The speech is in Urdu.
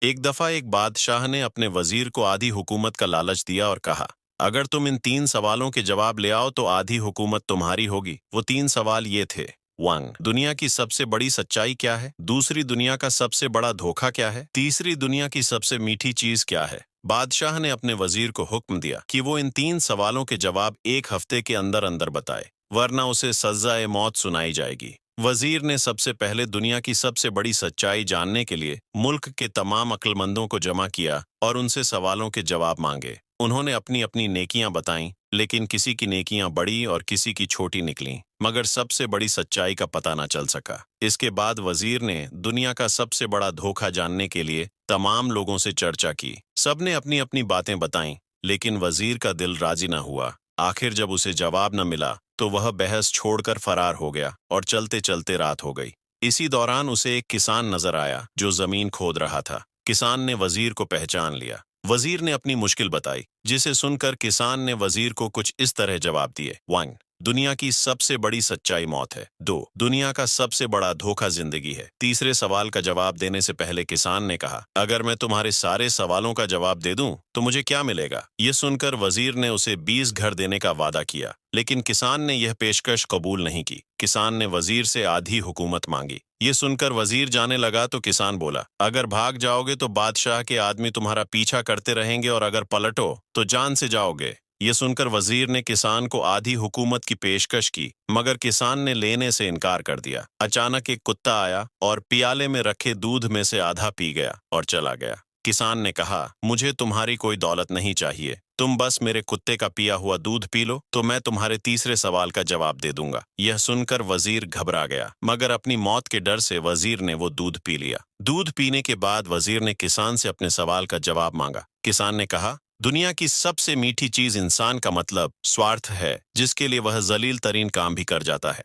ایک دفعہ ایک بادشاہ نے اپنے وزیر کو آدھی حکومت کا لالچ دیا اور کہا، اگر تم ان 3 سوالوں کے جواب لے آؤ تو آدھی حکومت تمہاری ہوگی۔ وہ 3 سوال یہ تھے: 1، دنیا کی سب سے بڑی سچائی کیا ہے؟ دوسری، دنیا کا سب سے بڑا دھوکہ کیا ہے؟ تیسری، دنیا کی سب سے میٹھی چیز کیا ہے؟ بادشاہ نے اپنے وزیر کو حکم دیا کہ وہ ان 3 سوالوں کے جواب ایک ہفتے کے اندر اندر بتائے، ورنہ اسے سزائے موت سنائی جائے گی۔ وزیر نے سب سے پہلے دنیا کی سب سے بڑی سچائی جاننے کے لیے ملک کے تمام عقل مندوں کو جمع کیا اور ان سے سوالوں کے جواب مانگے۔ انہوں نے اپنی اپنی نیکیاں بتائیں، لیکن کسی کی نیکیاں بڑی اور کسی کی چھوٹی نکلیں، مگر سب سے بڑی سچائی کا پتہ نہ چل سکا۔ اس کے بعد وزیر نے دنیا کا سب سے بڑا دھوکہ جاننے کے لیے تمام لوگوں سے چرچا کی۔ سب نے اپنی اپنی باتیں بتائیں، لیکن وزیر کا دل راضی نہ ہوا۔ آخر جب اسے جواب نہ ملا تو وہ بحث چھوڑ کر فرار ہو گیا اور چلتے چلتے رات ہو گئی۔ اسی دوران اسے ایک کسان نظر آیا جو زمین کھود رہا تھا۔ کسان نے وزیر کو پہچان لیا۔ وزیر نے اپنی مشکل بتائی، جسے سن کر کسان نے وزیر کو کچھ اس طرح جواب دیے: 1، دنیا کی سب سے بڑی سچائی موت ہے۔ 2، دنیا کا سب سے بڑا دھوکہ زندگی ہے۔ تیسرے سوال کا جواب دینے سے پہلے کسان نے کہا، اگر میں تمہارے سارے سوالوں کا جواب دے دوں تو مجھے کیا ملے گا؟ یہ سن کر وزیر نے اسے 20 گھر دینے کا وعدہ کیا، لیکن کسان نے یہ پیشکش قبول نہیں کی۔ کسان نے وزیر سے آدھی حکومت مانگی۔ یہ سن کر وزیر جانے لگا تو کسان بولا، اگر بھاگ جاؤ گے تو بادشاہ کے آدمی تمہارا پیچھا کرتے رہیں گے، اور اگر پلٹو تو جان سے جاؤ گے۔ یہ سن کر وزیر نے کسان کو آدھی حکومت کی پیشکش کی، مگر کسان نے لینے سے انکار کر دیا۔ اچانک ایک کتا آیا اور پیالے میں رکھے دودھ میں سے آدھا پی گیا اور چلا گیا۔ کسان نے کہا، مجھے تمہاری کوئی دولت نہیں چاہیے، تم بس میرے کتے کا پیا ہوا دودھ پی لو تو میں تمہارے تیسرے سوال کا جواب دے دوں گا۔ یہ سن کر وزیر گھبرا گیا، مگر اپنی موت کے ڈر سے وزیر نے وہ دودھ پی لیا۔ دودھ پینے کے بعد وزیر نے کسان سے اپنے سوال کا جواب مانگا۔ کسان نے کہا، دنیا کی سب سے میٹھی چیز انسان کا مطلب سوارتھ ہے، جس کے لیے وہ ذلیل ترین کام بھی کر جاتا ہے۔